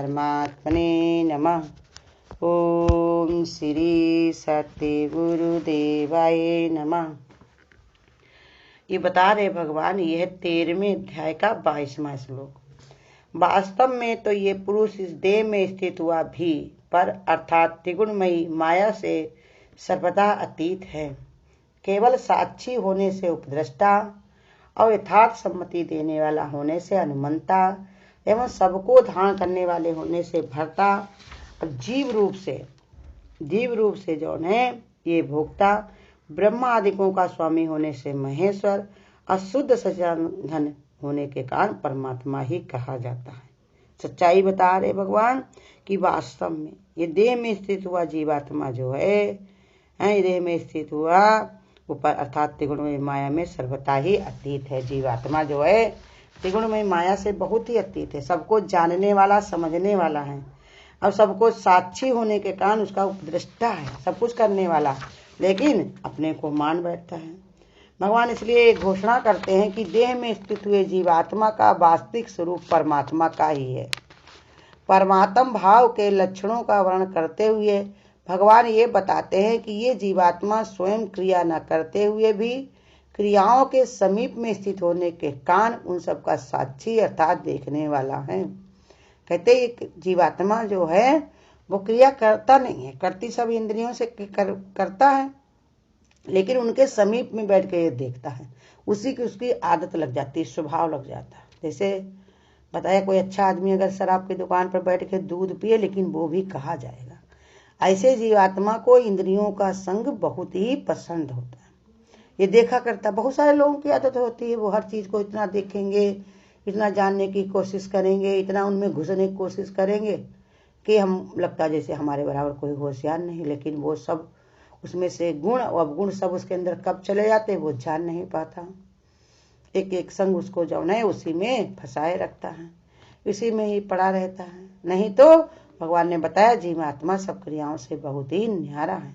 परमात्मने नमः। ओम श्री सत्य गुरुदेवाय नमः। ये बता रहे भगवान, यह 13वें अध्याय का 22वां श्लोक। वास्तव में तो ये पुरुष इस देह में स्थित हुआ भी पर अर्थात त्रिगुणमयी माया से सर्वदा अतीत है। केवल साक्षी होने से उपद्रष्टा और यथार्थ सम्मति देने वाला होने से अनुमंता एवं सबको धारण करने वाले होने से भर्ता और जीव रूप से जौन है ये भोक्ता, ब्रह्मा आदिकों का स्वामी होने से महेश्वर और शुद्ध सच्चिदानंद होने के कारण परमात्मा ही कहा जाता है। सच्चाई बता रहे भगवान कि वास्तव में ये देह में स्थित हुआ जीवात्मा जो है, देह में स्थित हुआ ऊपर अर्थात त्रिगुणमय माया में सर्वथा ही अतीत है। जीवात्मा जो है त्रिगुणमय माया से बहुत ही अतीत है, सबको जानने वाला समझने वाला है और सबको साक्षी होने के कारण उसका उपद्रष्टा है, सब कुछ करने वाला, लेकिन अपने को मान बैठता है। भगवान इसलिए घोषणा करते हैं कि देह में स्थित हुए जीवात्मा का वास्तविक स्वरूप परमात्मा का ही है। परमात्म भाव के लक्षणों का वर्णन करते हुए भगवान ये बताते हैं कि ये जीवात्मा स्वयं क्रिया न करते हुए भी क्रियाओं के समीप में स्थित होने के कारण उन सब का साक्षी अर्थात देखने वाला है। कहते ये जीवात्मा जो है वो क्रिया करता नहीं है, करती सब इंद्रियों से करता है, लेकिन उनके समीप में बैठ के ये देखता है, उसी की उसकी आदत लग जाती है, स्वभाव लग जाता है। जैसे बताया कोई अच्छा आदमी अगर शराब की दुकान पर बैठ के दूध पिए लेकिन वो भी कहा जाएगा, ऐसे जीवात्मा को इंद्रियों का संग बहुत ही पसंद होता है। ये देखा करता, बहुत सारे लोगों की आदत होती है, वो हर चीज को इतना देखेंगे, इतना जानने की कोशिश करेंगे, इतना उनमें घुसने की कोशिश करेंगे कि हम लगता है जैसे हमारे बराबर कोई होशियार नहीं, लेकिन वो सब उसमें से गुण और अवगुण सब उसके अंदर कब चले जाते वो जान नहीं पाता। एक एक संग उसको जो है उसी में फंसाए रखता है, इसी में ही पड़ा रहता है। नहीं तो भगवान ने बताया जीवात्मा सब क्रियाओं से बहुत ही न्यारा है,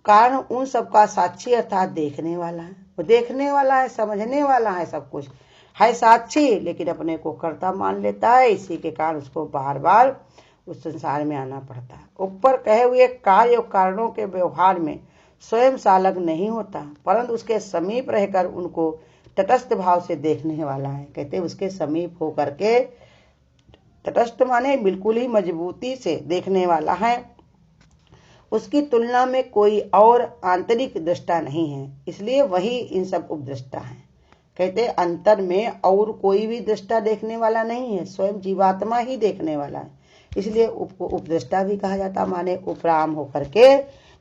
कारण उन सब का साक्षी अर्थात देखने वाला है। वो देखने वाला है, समझने वाला है, सब कुछ है साक्षी, लेकिन अपने को कर्ता मान लेता है। इसी के कारण उसको बार बार उस संसार में आना पड़ता है। ऊपर कहे हुए कार्य और कारणों के व्यवहार में स्वयं संलग्न नहीं होता, परंतु उसके समीप रहकर उनको तटस्थ भाव से देखने वाला है। कहते उसके समीप होकर के, तटस्थ माने बिल्कुल ही मजबूती से देखने वाला है। उसकी तुलना में कोई और आंतरिक दृष्टा नहीं है, इसलिए वही इन सब उपदृष्टा है। कहते अंतर में और कोई भी दृष्टा देखने वाला नहीं है, स्वयं जीवात्मा ही देखने वाला है, इसलिए उपदृष्टा भी कहा जाता। माने उपराम होकर के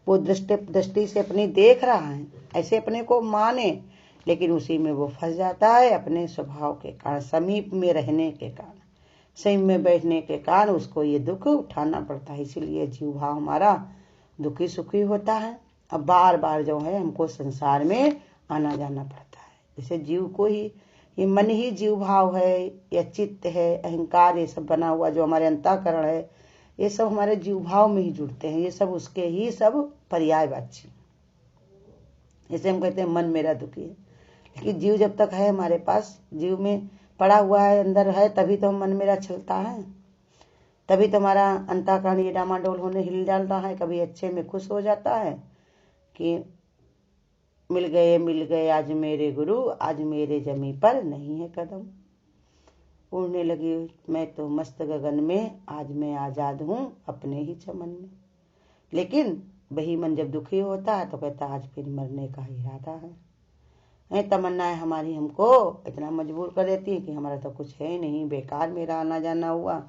वो दृष्टि से अपनी देख रहा है, ऐसे अपने को माने, लेकिन उसी में वो फंस जाता है अपने स्वभाव के कारण, समीप में रहने के कारण, समीप में बैठने के कारण उसको ये दुख उठाना पड़ता है। इसीलिए जीव भाव हमारा दुखी सुखी होता है। अब बार बार जो है हमको संसार में आना जाना पड़ता है। जैसे जीव को ही ये मन ही जीव भाव है, या चित्त है, अहंकार, ये सब बना हुआ जो हमारे अंतःकरण है, ये सब हमारे जीव भाव में ही जुड़ते हैं। ये सब उसके ही सब पर्यायवाची। जैसे हम कहते हैं मन मेरा दुखी है, लेकिन जीव जब तक है हमारे पास, जीव में पड़ा हुआ है, अंदर है, तभी तो मन मेरा चलता है, तभी तो हमारा अंतःकरण ये डामाडोल होने हिल डालता है। कभी अच्छे में खुश हो जाता है कि मिल गए आज मेरे गुरु, आज मेरे जमी पर नहीं है कदम, उड़ने लगी मैं तो मस्त गगन में, आज मैं आजाद हूँ अपने ही चमन में। लेकिन वही मन जब दुखी होता है तो कहता आज फिर मरने का इरादा है। तमन्नाएं हमारी हमको इतना मजबूर कर देती है कि हमारा तो कुछ है ही नहीं, बेकार मेरा आना जाना हुआ,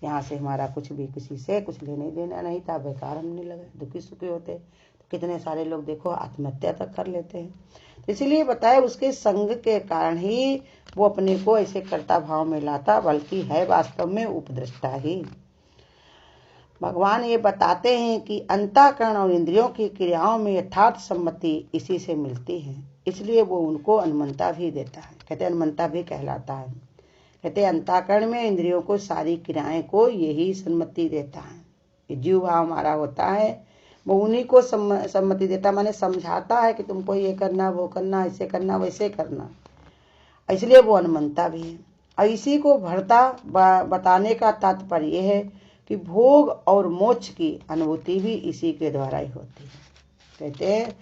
यहाँ से हमारा कुछ भी किसी से कुछ लेने देना नहीं था, बेकार हमने लगे दुखी सुखी होते। तो कितने सारे लोग देखो आत्महत्या तक कर लेते हैं। तो इसीलिए बताया उसके संग के कारण ही वो अपने को ऐसे कर्ता भाव में लाता, बल्कि है वास्तव में उपद्रष्टा ही। भगवान ये बताते हैं कि अंतःकरण और इंद्रियों की क्रियाओं में यथार्थ सम्मति इसी से मिलती है, इसलिए वो उनको अनुमंता भी देता है। कहते अनुमंता भी कहलाता है। कहते अंतःकरण में इंद्रियों को सारी क्रियाएं को यही सम्मति देता है। जीव भाव हमारा होता है, वो उन्हीं को सम्मति देता, माने समझाता है कि तुमको ये करना, वो करना, ऐसे करना, वैसे करना, इसलिए वो अनुमंता भी है। और इसी को भरता बताने का तात्पर्य यह है कि भोग और मोक्ष की अनुभूति भी इसी के द्वारा ही होती है। कहते हैं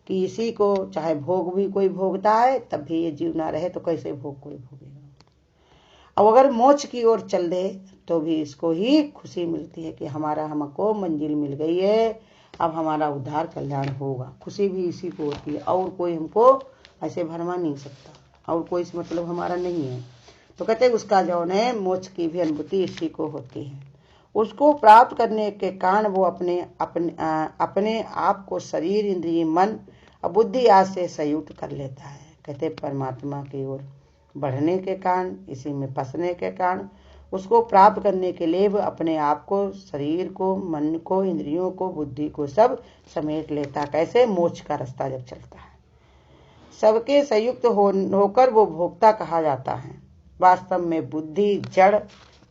कि इसी को चाहे भोग भी कोई भोगता है तब भी ये जीव ना रहे तो कैसे भोग कोई भोगेगा। अब अगर मोक्ष की ओर चल दे तो भी इसको ही खुशी मिलती है कि हमको मंजिल मिल गई है, अब हमारा उद्धार कल्याण होगा। खुशी भी इसी को होती है, और कोई हमको ऐसे भरमा नहीं सकता, और कोई मतलब हमारा नहीं है। तो कहते हैं उसका जौन है मोक्ष की भी अनुभूति इसी को होती है। उसको प्राप्त करने के कारण वो अपने आप को शरीर, इंद्रिय, मन और बुद्धि आदि से संयुक्त कर लेता है। कहते परमात्मा की ओर बढ़ने के कारण, इसी में फंसने के कारण उसको प्राप्त करने के लिए वो अपने आप को, शरीर को, मन को, इंद्रियों को, बुद्धि को सब समेट लेता। कैसे? मोक्ष का रास्ता जब चलता है। सबके संयुक्त होकर वो भोक्ता कहा जाता है। वास्तव में बुद्धि जड़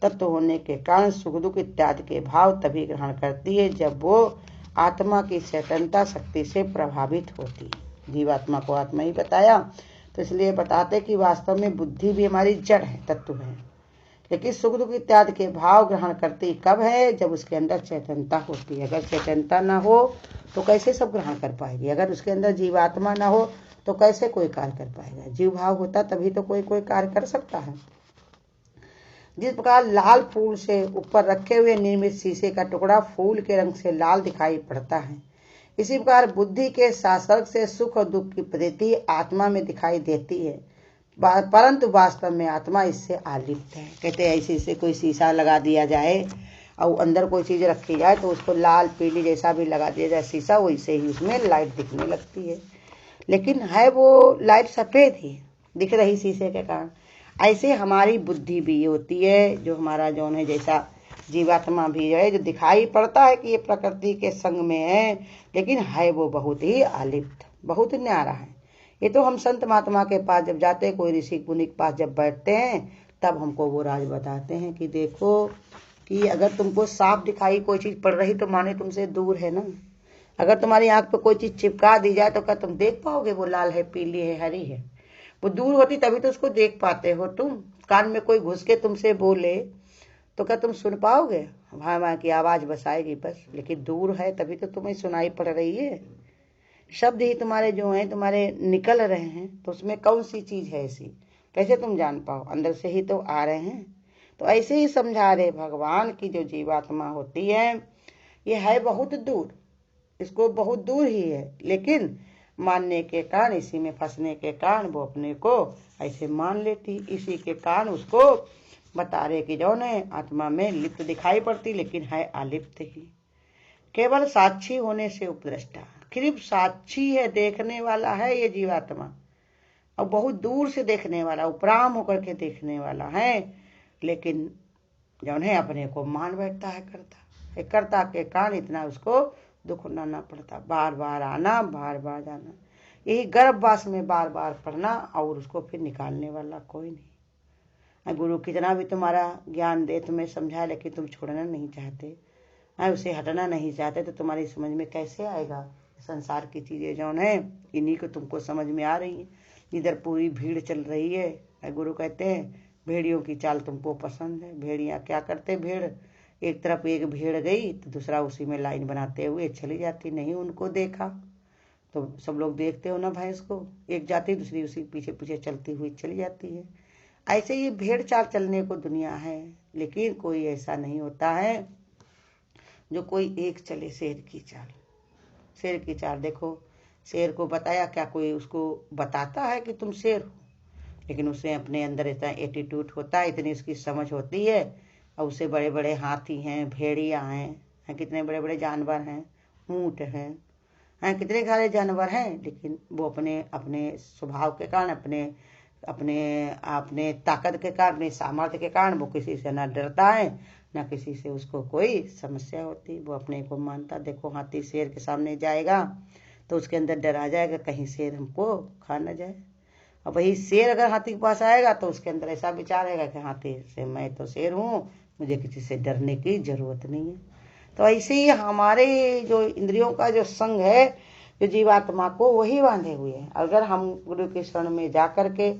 तत्व होने के कारण सुख दुख इत्यादि के भाव तभी ग्रहण करती है जब वो आत्मा की चैतन्यता शक्ति से प्रभावित होती है। जीवात्मा को आत्मा ही बताया, तो इसलिए बताते कि वास्तव में बुद्धि भी हमारी जड़ है, तत्व है, लेकिन सुख दुख इत्यादि के भाव ग्रहण करती कब है? जब उसके अंदर चैतन्यता होती है। अगर चैतन्यता ना हो तो कैसे सब ग्रहण कर पाएगी? अगर उसके अंदर जीवात्मा ना हो तो कैसे कोई कार्य कर पाएगा? जीव भाव होता तभी तो कोई कार्य कर सकता है। जिस प्रकार लाल फूल से ऊपर रखे हुए निर्मित शीशे का टुकड़ा फूल के रंग से लाल दिखाई पड़ता है, इसी प्रकार बुद्धि के संसर्ग से सुख और दुख की प्रतीति आत्मा में दिखाई देती है, परंतु वास्तव में आत्मा इससे आलिप्त है। कहते हैं ऐसे से कोई शीशा लगा दिया जाए और अंदर कोई चीज रखी जाए तो उसको लाल पीली जैसा भी लगा दिया जाए शीशा, वैसे ही उसमें लाइट दिखने लगती है, लेकिन है वो लाइट सफेद ही दिख रही शीशे के कारण। ऐसे हमारी बुद्धि भी होती है, जो हमारा जौन है, जैसा जीवात्मा भी है, जो दिखाई पड़ता है कि ये प्रकृति के संग में है, लेकिन है वो बहुत ही आलिप्त, बहुत न्यारा है। ये तो हम संत महात्मा के पास जब जाते हैं, कोई ऋषि मुनि के पास जब बैठते हैं, तब हमको वो राज बताते हैं कि देखो कि अगर तुमको साफ दिखाई कोई चीज पड़ रही तो माने तुमसे दूर है ना। अगर तुम्हारी आंख पे कोई चीज चिपका दी जाए तो क्या तुम देख पाओगे वो लाल है, पीली है, हरी है? वो दूर होती तभी तो उसको देख पाते हो तुम। कान में कोई घुस के तुमसे बोले तो क्या तुम सुन पाओगे? वहां वहां की आवाज बस आएगी बस, लेकिन दूर है तभी तो तुम्हें सुनाई पड़ रही है। शब्द ही तुम्हारे जो हैं तुम्हारे निकल रहे हैं, तो उसमें कौन सी चीज है ऐसी, कैसे तुम जान पाओ? अंदर से ही तो आ रहे हैं। तो ऐसे ही समझा रहे भगवान की जो जीवात्मा होती है ये है बहुत दूर, इसको बहुत दूर ही है, लेकिन मानने के कारण, इसी में फंसने के कारण वो अपने को ऐसे मान लेती। इसी के कारण उसको बता रहे कि जो है आत्मा में लिप्त दिखाई पड़ती, लेकिन है अलिप्त ही, केवल साक्षी होने से उपद्रष्टा। सिर्फ साक्षी है, देखने वाला है ये जीवात्मा, और बहुत दूर से देखने वाला, उपराम होकर के देखने वाला है, लेकिन जो है अपने को मान बैठता है करता। करता के कारण इतना उसको दुख उठाना पड़ता, बार बार आना, बार बार जाना, यही गर्भवास में बार बार पढ़ना, और उसको फिर निकालने वाला कोई नहीं। गुरु कितना भी तुम्हारा ज्ञान दे, तुम्हें समझाए, लेकिन तुम छोड़ना नहीं चाहते, उसे हटना नहीं चाहते, तो तुम्हारी समझ में कैसे आएगा? संसार की चीजें जो है इन्हीं को तुमको समझ में आ रही है। इधर पूरी भीड़ चल रही है, गुरु कहते हैं भेड़ियों की चाल तुमको पसंद है। भेड़ियां क्या करते? भेड़ एक तरफ एक भेड़ गई तो दूसरा उसी में लाइन बनाते हुए चली जाती, नहीं उनको देखा तो सब लोग देखते हो ना भैंस को, एक जाती दूसरी उसी पीछे पीछे चलती हुई चली जाती है। ऐसे ही भेड़ चाल चलने को दुनिया है, लेकिन कोई ऐसा नहीं होता है जो कोई एक चले शेर की चाल। शेर की चाल देखो, शेर को बताया क्या कोई उसको बताता है कि तुम शेर हो, लेकिन उसे अपने अंदर इतना एटीट्यूड होता है, इतनी उसकी समझ होती है, और उसे बड़े बड़े हाथी हैं, भेड़िया हैं, कितने बड़े बड़े जानवर हैं, ऊंट हैं, कितने सारे जानवर हैं, लेकिन वो अपने अपने स्वभाव के कारण, अपने अपने अपने ताकत के कारण, अपने सामर्थ्य के कारण वो किसी से ना डरता है, ना किसी से उसको कोई समस्या होती। वो अपने को मानता। देखो हाथी शेर के सामने जाएगा तो उसके अंदर डर आ जाएगा कहीं शेर हमको खा न जाए, और वही शेर अगर हाथी के पास आएगा तो उसके अंदर ऐसा विचार रहेगा कि हाथी से मैं तो शेर हूँ, मुझे किसी से डरने की जरूरत नहीं है। तो ऐसे ही हमारे जो इंद्रियों का जो संग है, जो जीवात्मा को वही बांधे हुए है। अगर हम गुरु के शरण में जा करके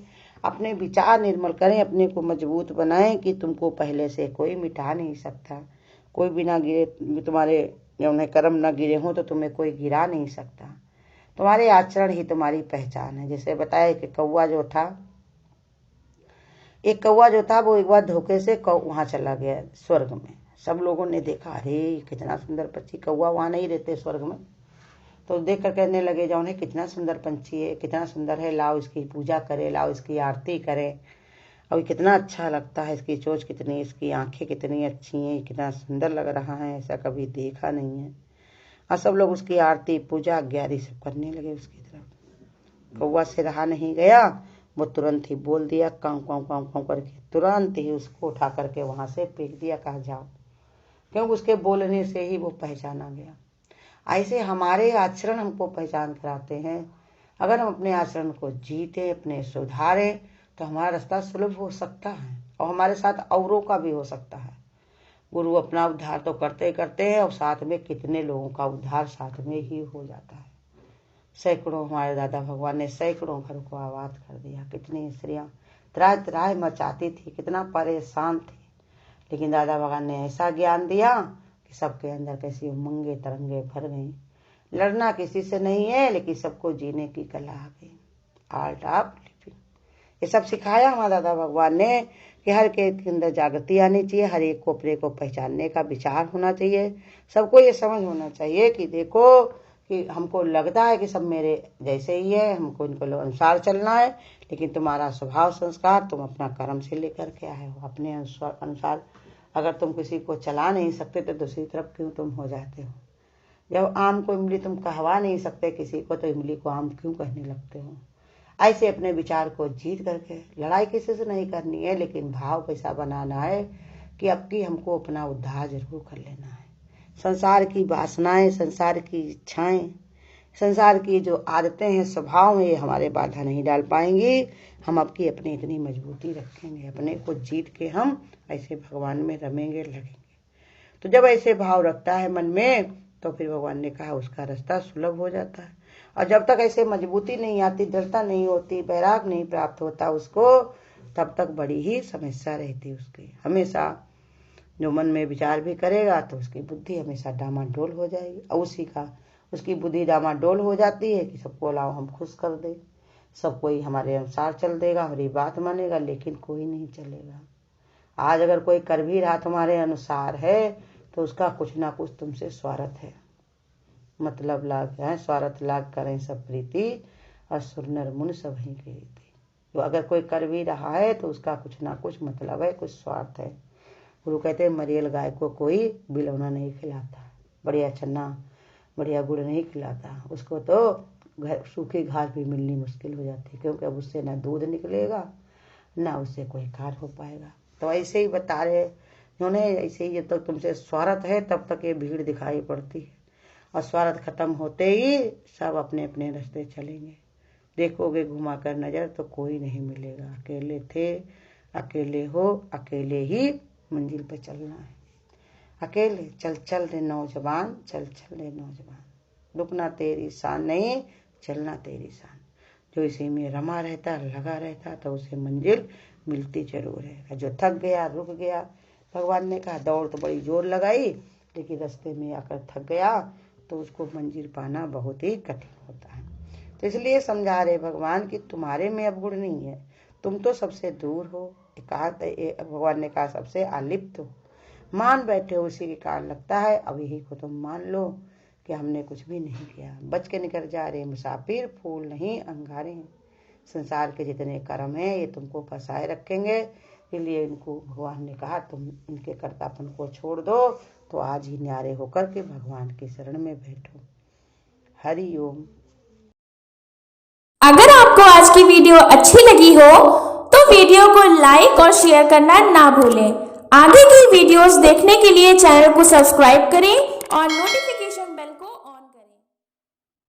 अपने विचार निर्मल करें, अपने को मजबूत बनाएं कि तुमको पहले से कोई मिटा नहीं सकता। कोई बिना गिरे तुम्हारे उन्हें कर्म न गिरे हों तो तुम्हें कोई गिरा नहीं सकता। तुम्हारे आचरण ही तुम्हारी पहचान है। जैसे बताया कि कौवा जो था, एक कौवा जो था वो एक बार धोखे से वहां चला गया स्वर्ग में। सब लोगों ने देखा, अरे कितना सुंदर पक्षी, कौवा वहां नहीं रहते स्वर्ग में। तो देख कर कहने लगे, जाओ ने कितना सुंदर पंछी है, कितना सुंदर है, लाओ इसकी पूजा करे, लाओ इसकी आरती करे, और कितना अच्छा लगता है, इसकी चोंच कितनी, इसकी आंखें कितनी अच्छी हैं, कितना सुंदर लग रहा है, ऐसा कभी देखा नहीं है। और सब लोग उसकी आरती पूजा ग्यारी सब करने लगे उसकी तरफ। कौवा से रहा नहीं गया, वो तुरंत ही बोल दिया, काऊ काऊ काऊ काऊ करके तुरंत ही उसको उठा करके वहां से फेंक दिया, कहा जाओ, क्योंकि उसके बोलने से ही वो पहचाना गया। ऐसे हमारे आचरण हमको पहचान कराते हैं। अगर हम अपने आचरण को जीते, अपने सुधारें, तो हमारा रास्ता सुलभ हो सकता है और हमारे साथ औरों का भी हो सकता है। गुरु अपना उद्धार तो करते करते हैं और साथ में कितने लोगों का उद्धार साथ में ही हो जाता है। सैकड़ों, हमारे दादा भगवान ने सैकड़ों घर को आबाद कर दिया। कितनी स्त्रियां त्राह त्राह मचाती थी, कितना परेशान थी, लेकिन दादा भगवान ने ऐसा ज्ञान दिया कि सबके अंदर कैसी उमंगे तरंगे भर गई। लड़ना किसी से नहीं है, लेकिन सबको जीने की कला आ गई। आर्ट ऑफ लिविंग, ये सब सिखाया हमारा दादा भगवान ने कि हर के अंदर जागृति आनी चाहिए, हर एक को अपने को पहचानने का विचार होना चाहिए। सबको ये समझ होना चाहिए कि देखो कि हमको लगता है कि सब मेरे जैसे ही है, हमको इनको अनुसार चलना है, लेकिन तुम्हारा स्वभाव संस्कार तुम अपना कर्म से लेकर के आए हो। अपने अनुसार अगर तुम किसी को चला नहीं सकते तो दूसरी तरफ क्यों तुम हो जाते हो। जब आम को इमली तुम कहवा नहीं सकते किसी को, तो इमली को आम क्यों कहने लगते हो। ऐसे अपने विचार को जीत करके, लड़ाई किसी से नहीं करनी है, लेकिन भाव कैसा बनाना है कि अब की हमको अपना उद्धार जरूर कर लेना है। संसार की वासनाएं, संसार की इच्छाएं, संसार की जो आदतें हैं, स्वभाव हैं, ये हमारे बाधा नहीं डाल पाएंगी। हम अब की अपनी इतनी मजबूती रखेंगे, अपने को जीत के हम ऐसे भगवान में रमेंगे, लगेंगे। तो जब ऐसे भाव रखता है मन में, तो फिर भगवान ने कहा उसका रास्ता सुलभ हो जाता है। और जब तक ऐसे मजबूती नहीं आती, दृढ़ता नहीं होती, वैराग नहीं प्राप्त होता उसको, तब तक बड़ी ही समस्या रहती उसकी। हमेशा जो मन में विचार भी करेगा तो उसकी बुद्धि हमेशा डामाडोल हो जाएगी, और उसकी बुद्धि डामाडोल हो जाती है कि सबको लाओ हम खुश कर दे, सब कोई हमारे अनुसार चल देगा, हमारी बात मानेगा, लेकिन कोई नहीं चलेगा। आज अगर कोई कर भी रहा तुम्हारे अनुसार है, तो उसका कुछ ना कुछ तुमसे स्वार्थ है, मतलब लाग है, स्वार्थ लाग करें सब प्रीति, और सुर नर मुनि सब ही की रीति। तो अगर कोई कर भी रहा है तो उसका कुछ ना कुछ मतलब है, कुछ स्वार्थ है। गुरु कहते हैं मरियल गाय को कोई बिलौना नहीं खिलाता, बढ़िया चना बढ़िया गुड़ नहीं खिलाता, उसको तो सूखी घास भी मिलनी मुश्किल हो जाती है, क्योंकि अब उससे ना दूध निकलेगा ना उससे कोई कार्य हो पाएगा। तो ऐसे ही बता रहे उन्होंने, ऐसे ही जब तक तुमसे स्वार्थ है तब तक ये भीड़ दिखाई पड़ती है, और स्वार्थ खत्म होते ही सब अपने अपने रास्ते चलेंगे। देखोगे घुमा कर नजर तो कोई नहीं मिलेगा। अकेले थे, अकेले हो, अकेले ही मंजिल पे चलना है। अकेले चल चल रे नौजवान, चल चल रे नौजवान, रुकना तेरी शान नहीं, चलना तेरी शान। जो इसी में रमा रहता, लगा रहता, तो उसे मंजिल मिलती जरूर है। जो थक गया, रुक गया, भगवान ने कहा दौड़ तो बड़ी जोर लगाई, लेकिन रास्ते में आकर थक गया, तो उसको मंजिल पाना बहुत ही कठिन होता है। तो इसलिए समझा रहे भगवान कि तुम्हारे में अब गुण नहीं है, तुम तो सबसे दूर हो, एकांत, भगवान ने कहा सबसे आलिप्त हो, मान बैठे हो, उसी के कारण लगता है। अब यही को तुम मान लो कि हमने कुछ भी नहीं किया, बच के निकल जा रहे मुसाफिर, फूल नहीं अंगारे हैं। संसार के जितने कर्म हैं ये तुमको फंसाए रखेंगे, इसलिए इनको भगवान ने कहा तुम इनके कर्तापन को छोड़ दो, तो आज ही न्यारे होकर के भगवान की शरण में बैठो। हरि ओम। अगर आपको आज की वीडियो अच्छी लगी हो तो वीडियो को लाइक और शेयर करना ना भूलें। आगे की वीडियोस देखने के लिए चैनल को सब्सक्राइब करें और नोटिफिकेशन